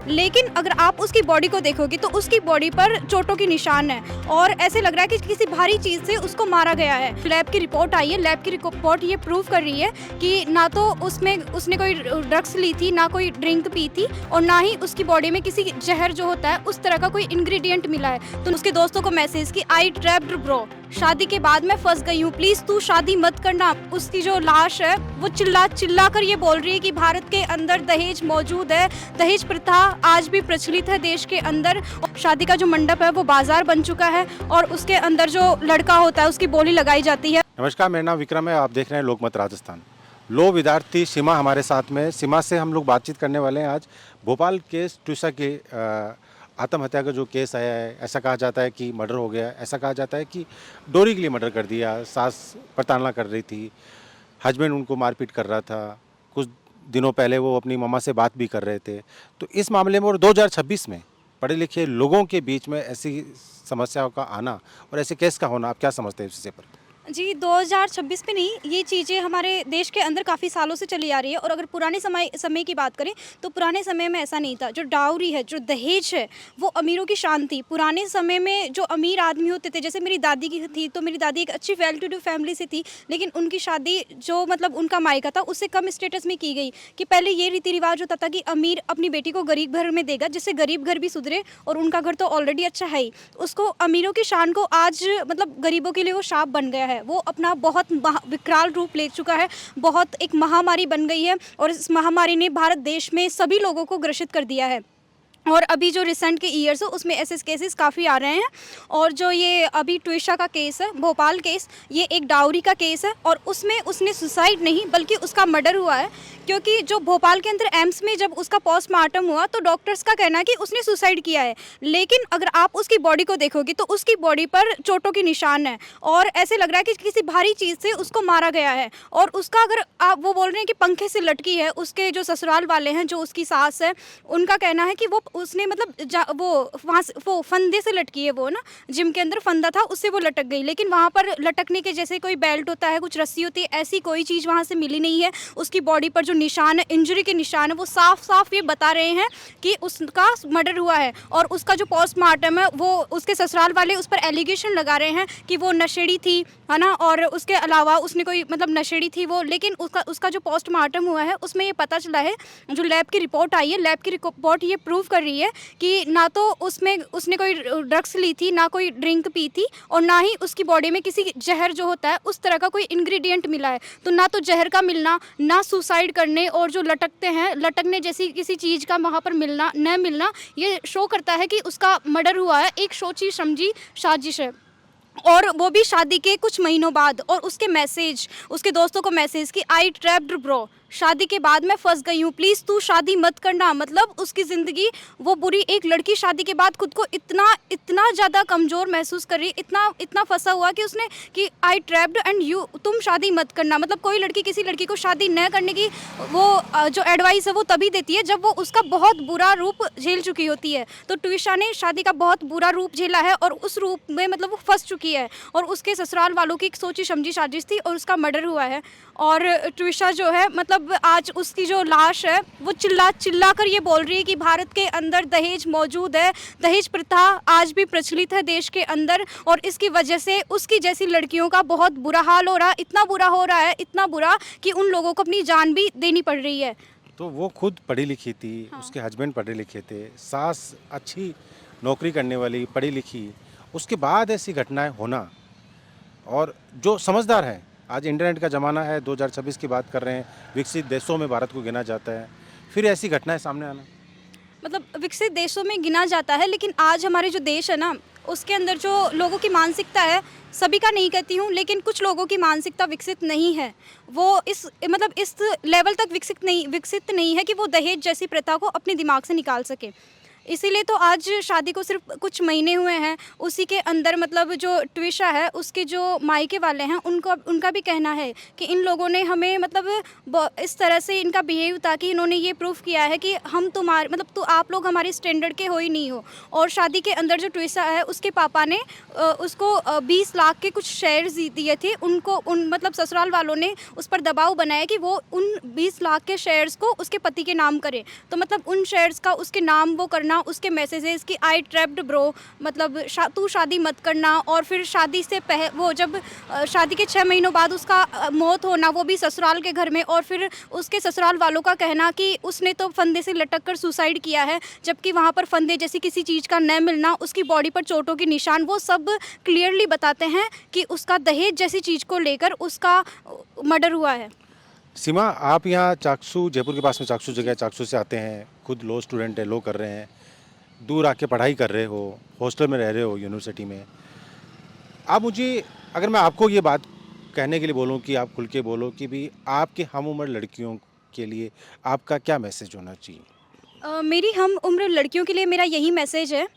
लेकिन अगर आप उसकी बॉडी को देखोगे तो उसकी बॉडी पर चोटों की निशान है और ऐसे लग रहा है कि किसी भारी चीज़ से उसको मारा गया है। लैब की रिपोर्ट आई है, लैब की रिपोर्ट ये प्रूव कर रही है कि ना तो उसमें उसने कोई ड्रग्स ली थी, ना कोई ड्रिंक पी थी और ना ही उसकी बॉडी में किसी जहर जो होता है उस तरह का कोई इंग्रेडिएंट मिला है। तो उसके दोस्तों को मैसेज कि आई ट्रैप्ड ब्रो, शादी के बाद मैं फंस गई हूँ, प्लीज तू शादी मत करना। उसकी जो लाश है वो चिल्ला चिल्ला कर ये बोल रही है कि भारत के अंदर दहेज मौजूद है, दहेज प्रथा आज भी प्रचलित है देश के अंदर। शादी का जो मंडप है वो बाजार बन चुका है और उसके अंदर जो लड़का होता है उसकी बोली लगाई जाती है। नमस्कार, मेरा नाम विक्रम है, आप देख रहे हैं लोकमत राजस्थान। लो विद्यार्थी सीमा हमारे साथ में, सीमा से हम लोग बातचीत करने वाले हैं आज भोपाल केस ट्विशा के आत्महत्या का जो केस आया है। ऐसा कहा जाता है कि मर्डर हो गया, ऐसा कहा जाता है कि डोरी के लिए मर्डर कर दिया। सास प्रताड़ना कर रही थी, हस्बैंड उनको मारपीट कर रहा था, कुछ दिनों पहले वो अपनी मम्मा से बात भी कर रहे थे। तो इस मामले में और 2026 में पढ़े लिखे लोगों के बीच में ऐसी समस्याओं का आना और ऐसे केस का होना, आप क्या समझते हैं इस विषय पर? जी 2026 में नहीं, ये चीज़ें हमारे देश के अंदर काफ़ी सालों से चली आ रही है। और अगर पुराने समय की बात करें तो पुराने समय में ऐसा नहीं था। जो डाउरी है, जो दहेज है, वो अमीरों की शान थी। पुराने समय में जो अमीर आदमी होते थे, जैसे मेरी दादी की थी, तो मेरी दादी एक अच्छी वेल टू डू फैमिली से थी, लेकिन उनकी शादी जो मतलब उनका मायका था उससे कम स्टेटस में की गई। कि पहले ये रीति रिवाज होता था कि अमीर अपनी बेटी को गरीब घर में देगा, जिससे गरीब घर भी सुधरे और उनका घर तो ऑलरेडी अच्छा है ही। उसको अमीरों की शान को आज मतलब गरीबों के लिए वो शाप बन गया है। वो अपना बहुत विकराल रूप ले चुका है, बहुत एक महामारी बन गई है और इस महामारी ने भारत देश में सभी लोगों को ग्रसित कर दिया है। और अभी जो रिसेंट के ईयर्स है उसमें ऐसे केसेस काफ़ी आ रहे हैं। और जो ये अभी ट्विशा का केस है, भोपाल केस, ये एक डाउरी का केस है और उसमें उसने सुसाइड नहीं बल्कि उसका मर्डर हुआ है। क्योंकि जो भोपाल के अंदर एम्स में जब उसका पोस्टमार्टम हुआ तो डॉक्टर्स का कहना है कि उसने सुसाइड किया है, लेकिन अगर आप उसकी बॉडी को देखोगे तो उसकी बॉडी पर चोटों की निशान है और ऐसे लग रहा है कि किसी भारी चीज़ से उसको मारा गया है। और उसका अगर आप वो बोल रहे हैं कि पंखे से लटकी है, उसके जो ससुराल वाले हैं, जो उसकी सास है, उनका कहना है कि वो उसने मतलब वो वहाँ से वो फंदे से लटकी है, वो ना जिम के अंदर फंदा था उससे वो लटक गई। लेकिन वहाँ पर लटकने के जैसे कोई बेल्ट होता है, कुछ रस्सी होती है, ऐसी कोई चीज़ वहाँ से मिली नहीं है। उसकी बॉडी पर जो निशान है, इंजरी के निशान है, वो साफ साफ ये बता रहे हैं कि उसका मर्डर हुआ है। और उसका जो पोस्टमार्टम है वो उसके ससुराल वाले उस पर एलिगेशन लगा रहे हैं कि वो नशेड़ी थी, है ना, और उसके अलावा उसने कोई मतलब नशेड़ी थी वो। लेकिन उसका जो पोस्टमार्टम हुआ है उसमें ये पता चला है, जो लैब की रिपोर्ट आई है, लैब की रिपोर्ट ये प्रूव कर रही है कि ना तो उसमें उसने कोई ड्रग्स ली थी, ना कोई ड्रिंक पी थी और ना ही उसकी बॉडी में किसी जहर जो होता है उस तरह का कोई इंग्रेडिएंट मिला है। तो ना तो जहर का मिलना, ना सुसाइड करने और जो लटकते हैं, लटकने जैसी किसी चीज़ का वहाँ पर मिलना न मिलना, ये शो करता है कि उसका मर्डर हुआ है, एक सोची समझी साजिश है। और वो भी शादी के कुछ महीनों बाद। और उसके मैसेज, उसके दोस्तों को मैसेज कि आई ट्रैप्ड ब्रो, शादी के बाद मैं फंस गई हूँ, प्लीज़ तू शादी मत करना। मतलब उसकी ज़िंदगी वो बुरी, एक लड़की शादी के बाद खुद को इतना इतना ज़्यादा कमज़ोर महसूस कर रही, इतना फंसा हुआ कि उसने कि आई ट्रैप्ड एंड यू, तुम शादी मत करना। मतलब कोई लड़की किसी लड़की को शादी न करने की वो जो एडवाइस है वो तभी देती है जब वो उसका बहुत बुरा रूप झेल चुकी होती है। तो ट्विशा ने शादी का बहुत बुरा रूप झेला है और उस रूप में मतलब वो फंस चुकी है और उसके ससुराल वालों की एक सोची समझी साजिश थी और उसका मर्डर हुआ है। और ट्विशा जो है मतलब आज उसकी जो लाश है वो चिल्ला चिल्ला कर ये बोल रही है कि भारत के अंदर दहेज मौजूद है, दहेज प्रथा आज भी प्रचलित है देश के अंदर और इसकी वजह से उसकी जैसी लड़कियों का बहुत बुरा हाल हो रहा है, इतना बुरा हो रहा है, इतना बुरा कि उन लोगों को अपनी जान भी देनी पड़ रही है। तो वो खुद पढ़ी लिखी थी, हाँ। उसके हस्बैंड पढ़े लिखे थे, सास अच्छी नौकरी करने वाली पढ़ी लिखी, उसके बाद ऐसी घटनाएं होना। और जो समझदार है, आज इंटरनेट का ज़माना है, 2026 की बात कर रहे हैं, विकसित देशों में भारत को गिना जाता है, फिर ऐसी घटनाएं सामने आना। मतलब विकसित देशों में गिना जाता है, लेकिन आज हमारे जो देश है ना, उसके अंदर जो लोगों की मानसिकता है, सभी का नहीं कहती हूँ, लेकिन कुछ लोगों की मानसिकता विकसित नहीं है। वो इस लेवल तक विकसित नहीं है कि वो दहेज जैसी प्रथा को अपने दिमाग से निकाल सके। इसीलिए तो आज शादी को सिर्फ कुछ महीने हुए हैं, उसी के अंदर मतलब जो ट्विशा है उसके जो मायके वाले हैं उनका भी कहना है कि इन लोगों ने हमें मतलब इस तरह से इनका बिहेव ताकि इन्होंने ये प्रूफ किया है कि हम तुम्हारे मतलब तो आप लोग हमारे स्टैंडर्ड के हो ही नहीं हो। और शादी के अंदर जो ट्विशा है उसके पापा ने उसको 20 लाख के कुछ शेयर्स दिए थे उनको, उन मतलब ससुराल वालों ने उस पर दबाव बनाया कि वो उन 20 लाख के शेयर्स को उसके पति के नाम करे। तो मतलब उन शेयर्स का उसके नाम वो करना, उसके मैसेजेस कि आई ट्रैप्ड ब्रो, मतलब तू शादी मत करना। और फिर शादी से वो जब शादी के 6 महीनों बाद उसका मौत होना, वो भी ससुराल के घर में। और फिर उसके ससुराल वालों का कहना कि उसने तो फंदे से लटक कर सुसाइड किया है, जबकि वहाँ पर फंदे जैसी किसी चीज़ का न मिलना, उसकी बॉडी पर चोटों के निशान, वो सब क्लियरली बताते हैं कि उसका दहेज जैसी चीज़ को लेकर उसका मर्डर हुआ है। सीमा, आप यहाँ चाकसू, जयपुर के पास में चाकसू जगह है, चाकसू से आते हैं, खुद लॉ स्टूडेंट है, लॉ कर रहे हैं, दूर आके पढ़ाई कर रहे हो, हॉस्टल में रह रहे हो यूनिवर्सिटी में। आप मुझे, अगर मैं आपको ये बात कहने के लिए बोलूँ कि आप खुल के बोलो कि भी आपके हम उम्र लड़कियों के लिए आपका क्या मैसेज होना चाहिए? मेरी हम उम्र लड़कियों के लिए मेरा यही मैसेज है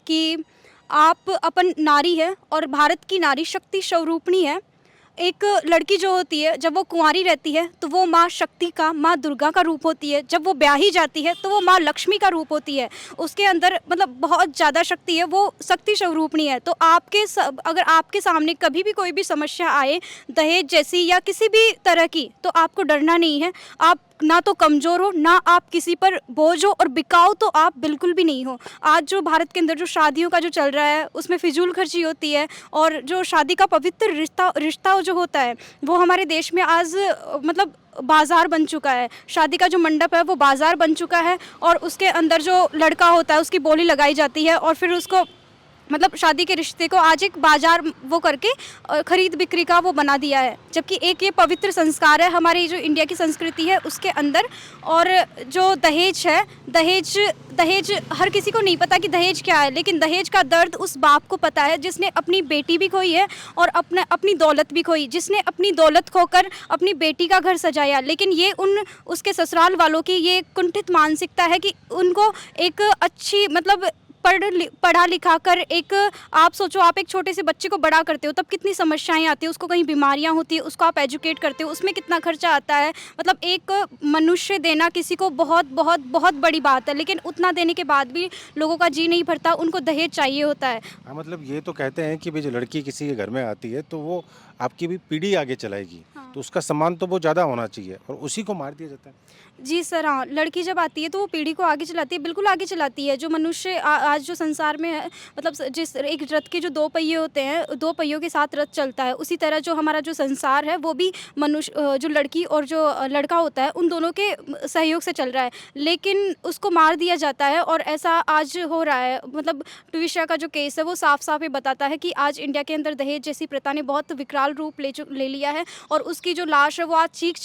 कि आप अपन नारी है और भारत की नारी शक्ति स्वरूपणी है। एक लड़की जो होती है जब वो कुंवारी रहती है तो वो माँ शक्ति का, माँ दुर्गा का रूप होती है। जब वो ब्याही जाती है तो वो माँ लक्ष्मी का रूप होती है। उसके अंदर मतलब बहुत ज़्यादा शक्ति है, वो शक्ति स्वरूपणी है। तो अगर आपके सामने कभी भी कोई भी समस्या आए दहेज जैसी या किसी भी तरह की, तो आपको डरना नहीं है। आप ना तो कमज़ोर हो, ना आप किसी पर बोझ हो, और बिकाऊ तो आप बिल्कुल भी नहीं हो। आज जो भारत के अंदर जो शादियों का जो चल रहा है उसमें फिजूल खर्ची होती है, और जो शादी का पवित्र रिश्ता जो होता है वो हमारे देश में आज मतलब बाज़ार बन चुका है। शादी का जो मंडप है वो बाज़ार बन चुका है, और उसके अंदर जो लड़का होता है उसकी बोली लगाई जाती है, और फिर उसको मतलब शादी के रिश्ते को आज एक बाजार वो करके खरीद बिक्री का वो बना दिया है। जबकि एक ये पवित्र संस्कार है हमारी जो इंडिया की संस्कृति है उसके अंदर। और जो दहेज है, दहेज हर किसी को नहीं पता कि दहेज क्या है, लेकिन दहेज का दर्द उस बाप को पता है जिसने अपनी बेटी भी खोई है और अपनी दौलत भी खोई, जिसने अपनी दौलत खोकर अपनी बेटी का घर सजाया। लेकिन ये उसके ससुराल वालों की ये कुंठित मानसिकता है कि उनको एक अच्छी मतलब पढ़ा लिखा कर एक, आप सोचो आप एक छोटे से बच्चे को बड़ा करते हो तब कितनी समस्याएं आती है, उसको कहीं बीमारियां होती है, उसको आप एजुकेट करते हो, उसमें कितना खर्चा आता है। मतलब एक मनुष्य देना किसी को बहुत बहुत बहुत बड़ी बात है, लेकिन उतना देने के बाद भी लोगों का जी नहीं भरता, उनको दहेज चाहिए होता है। हाँ, मतलब ये तो कहते हैं कि भाई जो लड़की किसी के घर में आती है तो वो आपकी भी पीढ़ी आगे चलाएगी। हाँ। तो उसका सम्मान तो वो ज़्यादा होना चाहिए, और उसी को मार दिया जाता है। जी सर, हाँ, लड़की जब आती है तो वो पीढ़ी को आगे चलाती है, बिल्कुल आगे चलाती है। जो मनुष्य आज जो संसार में है, मतलब जिस एक रथ के जो 2 पहिए होते हैं, 2 पहियों के साथ रथ चलता है, उसी तरह जो हमारा जो संसार है वो भी मनुष्य, जो लड़की और जो लड़का होता है, उन दोनों के सहयोग से चल रहा है। लेकिन उसको मार दिया जाता है, और ऐसा आज हो रहा है। मतलब ट्विशा का जो केस है वो साफ साफ ये बताता है कि आज इंडिया के अंदर दहेज जैसी प्रथा ने बहुत विकराल रूप ले लिया है। और उसकी जो लाश है वो आज चीख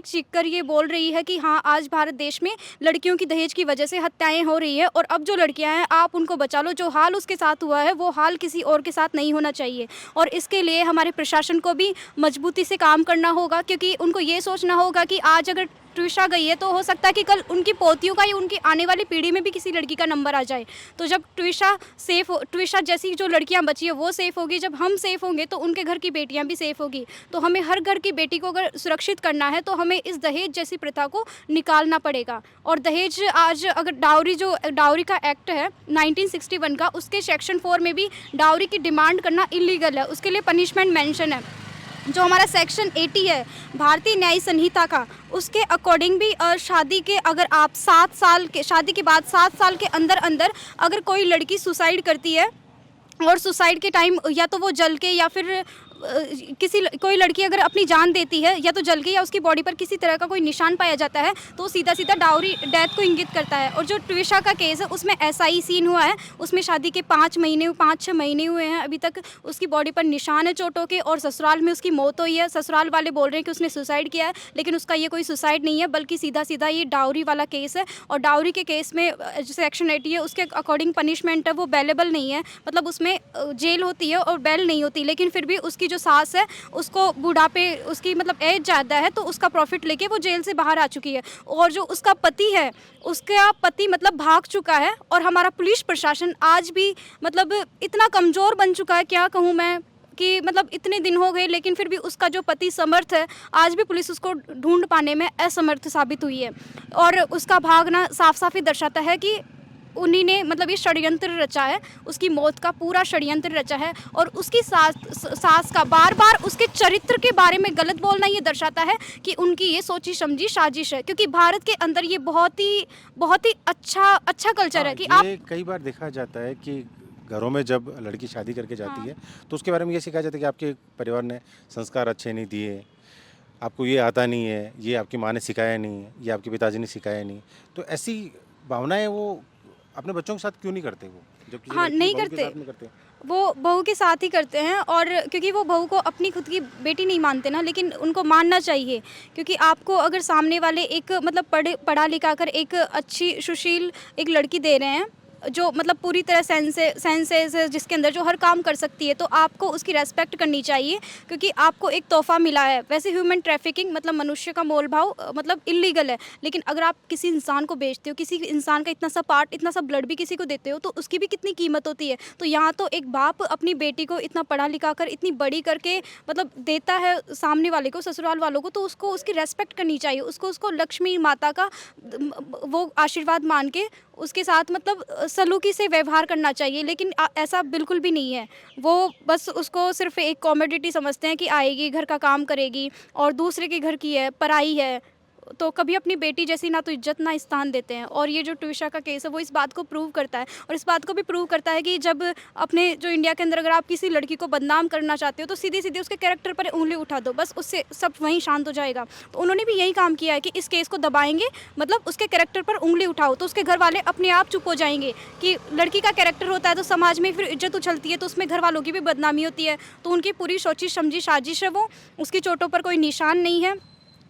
चीख कर ये बोल रही है कि हाँ, आज भारत देश में लड़कियों की दहेज की वजह से हत्याएं हो रही है, और अब जो लड़कियां हैं आप उनको बचा लो। जो हाल उसके साथ हुआ है वो हाल किसी और के साथ नहीं होना चाहिए। और इसके लिए हमारे प्रशासन को भी मजबूती से काम करना होगा, क्योंकि उनको ये सोचना होगा कि आज अगर ट्विशा गई है तो हो सकता है कि कल उनकी पोतियों का या उनकी आने वाली पीढ़ी में भी किसी लड़की का नंबर आ जाए। तो जब ट्विशा जैसी जो लड़कियां बची है वो सेफ़ होगी, जब हम सेफ़ होंगे तो उनके घर की बेटियां भी सेफ़ होगी। तो हमें हर घर की बेटी को अगर सुरक्षित करना है तो हमें इस दहेज जैसी प्रथा को निकालना पड़ेगा। और दहेज आज अगर डाउरी का एक्ट है 1961 का, उसके सेक्शन 4 में भी डाउरी की डिमांड करना इलीगल है, उसके लिए पनिशमेंट मेंशन है। जो हमारा सेक्शन 80 है भारतीय न्याय संहिता का, उसके अकॉर्डिंग भी शादी के अगर आप 7 साल के शादी के बाद 7 साल के अंदर अगर कोई लड़की सुसाइड करती है, और सुसाइड के टाइम या तो वो जल के या फिर कोई लड़की अगर अपनी जान देती है या तो जल के, या उसकी बॉडी पर किसी तरह का कोई निशान पाया जाता है, तो सीधा सीधा डाउरी डेथ को इंगित करता है। और जो ट्विशा का केस है उसमें ऐसा ही सीन हुआ है। उसमें शादी के 5-6 महीने हुए हैं, अभी तक उसकी बॉडी पर निशान है चोटों के, और ससुराल में उसकी मौत हुई है। ससुराल वाले बोल रहे हैं कि उसने सुसाइड किया है, लेकिन उसका ये कोई सुसाइड नहीं है, बल्कि सीधा सीधा ये डाउरी वाला केस है। और डाउरी के केस में जो सेक्शन 80 है उसके अकॉर्डिंग पनिशमेंट है वो बेलेबल नहीं है, मतलब उसमें जेल होती है और बेल नहीं होती, लेकिन फिर भी उसकी जो सास है उसको बुढ़ापे, उसकी मतलब एज ज़्यादा है तो उसका प्रॉफिट लेके वो जेल से बाहर आ चुकी है, और जो उसका पति है उसका पति मतलब भाग चुका है। और हमारा पुलिस प्रशासन आज भी मतलब इतना कमज़ोर बन चुका है, क्या कहूँ मैं, कि मतलब इतने दिन हो गए लेकिन फिर भी उसका जो पति समर्थ है, आज भी पुलिस उसको ढूंढ पाने में असमर्थ साबित हुई है। और उसका भागना साफ साफ ही दर्शाता है कि उन्हीं ने मतलब ये षड्यंत्र रचा है, उसकी मौत का पूरा षड्यंत्र रचा है। और उसकी सास का बार बार उसके चरित्र के बारे में गलत बोलना ये दर्शाता है कि उनकी ये सोची समझी साजिश है, क्योंकि भारत के अंदर ये बहुत ही अच्छा कल्चर है कि ये कई बार देखा जाता है कि घरों में जब लड़की शादी करके जाती है तो उसके बारे में ये सिखाया जाता है कि आपके परिवार ने संस्कार अच्छे नहीं दिए, आपको ये आता नहीं है, ये आपकी माँ ने सिखाया नहीं है, ये आपके पिताजी ने सिखाया नहीं। तो ऐसी भावनाएं वो अपने बच्चों के साथ क्यों नहीं करते, वो जब किसी लड़की नहीं बहू के करते, साथ नहीं करते? वो बहू के साथ ही करते हैं। और क्योंकि वो बहू को अपनी खुद की बेटी नहीं मानते ना, लेकिन उनको मानना चाहिए, क्योंकि आपको अगर सामने वाले एक मतलब पढ़ा लिखा कर एक अच्छी सुशील एक लड़की दे रहे हैं जो मतलब पूरी तरह सेंसेस जिसके अंदर जो हर काम कर सकती है, तो आपको उसकी रेस्पेक्ट करनी चाहिए, क्योंकि आपको एक तोहफा मिला है। वैसे ह्यूमन ट्रैफिकिंग मतलब मनुष्य का मोल भाव मतलब इलीगल है, लेकिन अगर आप किसी इंसान को बेचते हो, किसी इंसान का इतना सा पार्ट, इतना सा ब्लड भी किसी को देते हो, तो उसकी भी कितनी कीमत होती है। तो यहाँ तो एक बाप अपनी बेटी को इतना पढ़ा लिखा कर इतनी बड़ी करके मतलब देता है सामने वाले को, ससुराल वालों को, तो उसको उसकी रेस्पेक्ट करनी चाहिए, उसको लक्ष्मी माता का वो आशीर्वाद मान के उसके साथ मतलब सलूकी से व्यवहार करना चाहिए। लेकिन ऐसा बिल्कुल भी नहीं है, वो बस उसको सिर्फ एक कॉमोडिटी समझते हैं कि आएगी, घर का काम करेगी, और दूसरे के घर की है, पराई है, तो कभी अपनी बेटी जैसी ना तो इज्जत ना स्थान देते हैं। और ये जो ट्यूशा का केस है वो इस बात को प्रूव करता है, और इस बात को भी प्रूव करता है कि जब अपने जो इंडिया के अंदर अगर आप किसी लड़की को बदनाम करना चाहते हो तो सीधी सीधी उसके कैरेक्टर पर उंगली उठा दो, बस उससे सब वहीं शांत हो जाएगा। तो उन्होंने भी यही काम किया है कि इस केस को दबाएंगे, मतलब उसके कैरेक्टर पर उंगली उठाओ तो उसके घर वाले अपने आप चुप हो जाएंगे। कि लड़की का कैरेक्टर होता है तो समाज में फिर इज्जत उछलती है, तो उसमें घर वालों की भी बदनामी होती है। तो उनकी पूरी सोची समझी साजिश है वो, उसकी चोटों पर कोई निशान नहीं है,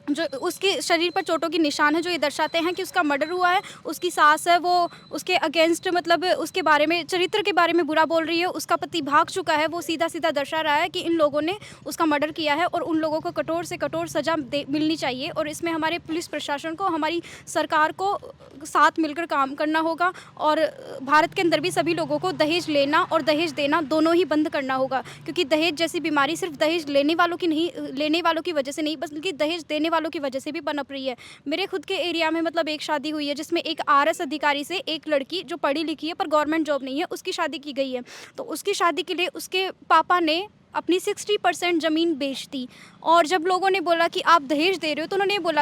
जो उसके शरीर पर चोटों की निशान है जो ये दर्शाते हैं कि उसका मर्डर हुआ है। उसकी सास है वो उसके अगेंस्ट मतलब उसके बारे में, चरित्र के बारे में बुरा बोल रही है। उसका पति भाग चुका है, वो सीधा सीधा दर्शा रहा है कि इन लोगों ने उसका मर्डर किया है, और उन लोगों को कठोर से कठोर सज़ा मिलनी चाहिए। और इसमें हमारे पुलिस प्रशासन को, हमारी सरकार को साथ मिलकर काम करना होगा। और भारत के अंदर भी सभी लोगों को दहेज लेना और दहेज देना दोनों ही बंद करना होगा, क्योंकि दहेज जैसी बीमारी सिर्फ दहेज लेने वालों की वजह से नहीं, बल्कि दहेज देने वालों की वजह से भी पनप रही है। मेरे खुद के एरिया में मतलब एक शादी हुई है जिसमें एक आरएस अधिकारी से एक लड़की जो पढ़ी लिखी है पर गवर्नमेंट जॉब नहीं है, उसकी शादी की गई है। तो उसकी शादी के लिए उसके पापा ने अपनी 60% ज़मीन बेच दी। और जब लोगों ने बोला कि आप दहेज दे रहे हो, तो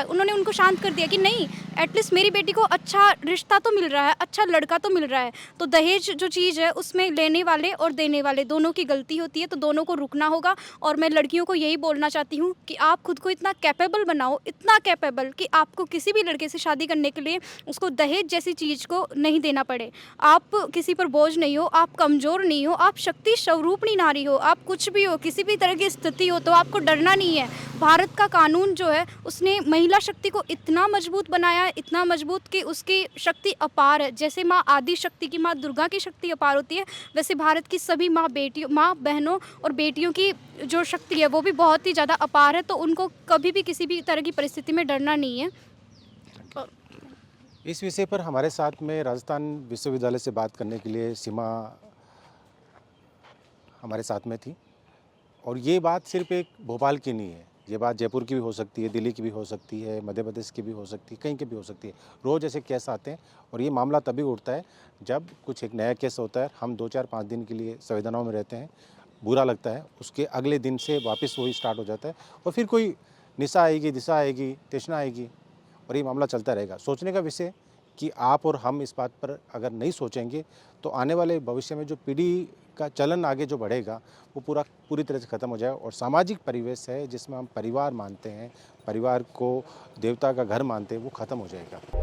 उन्होंने उनको शांत कर दिया कि नहीं, एटलीस्ट मेरी बेटी को अच्छा रिश्ता तो मिल रहा है, अच्छा लड़का तो मिल रहा है। तो दहेज जो चीज़ है उसमें लेने वाले और देने वाले दोनों की गलती होती है, तो दोनों को रुकना होगा। और मैं लड़कियों को यही बोलना चाहती हूँ कि आप खुद को इतना कैपेबल बनाओ, इतना कैपेबल कि आपको किसी भी लड़के से शादी करने के लिए उसको दहेज जैसी चीज़ को नहीं देना पड़े। आप किसी पर बोझ नहीं हो, आप कमज़ोर नहीं हो, आप शक्ति स्वरूपणी नारी हो, आप कुछ भी हो, किसी भी तरह की स्थिति हो, तो आपको डरना नहीं है। भारत का कानून जो है उसने महिला शक्ति को इतना मजबूत बनाया है, इतना मजबूत कि उसकी शक्ति अपार है। जैसे माँ आदि शक्ति की, माँ दुर्गा की शक्ति अपार होती है, वैसे भारत की सभी माँ बहनों और बेटियों की जो शक्ति है वो भी बहुत ही ज़्यादा अपार है। तो उनको कभी भी किसी भी तरह की परिस्थिति में डरना नहीं है। इस विषय पर हमारे साथ में राजस्थान विश्वविद्यालय से बात करने के लिए सीमा हमारे साथ में थी। और ये बात सिर्फ एक भोपाल की नहीं है, ये बात जयपुर की भी हो सकती है, दिल्ली की भी हो सकती है, मध्य प्रदेश की भी हो सकती है, कहीं की भी हो सकती है। रोज़ ऐसे केस आते हैं और ये मामला तभी उठता है जब कुछ एक नया केस होता है। हम 2-4-5 दिन के लिए संवेदनाओं में रहते हैं, बुरा लगता है, उसके अगले दिन से वापस वही स्टार्ट हो जाता है और फिर कोई निशा आएगी, दिशा आएगी, तृष्णा आएगी और ये मामला चलता रहेगा। सोचने का विषय कि आप और हम इस बात पर अगर नहीं सोचेंगे तो आने वाले भविष्य में जो पीढ़ी का चलन आगे जो बढ़ेगा वो पूरी तरह से ख़त्म हो जाएगा। और सामाजिक परिवेश है जिसमें हम परिवार मानते हैं, परिवार को देवता का घर मानते हैं, वो ख़त्म हो जाएगा।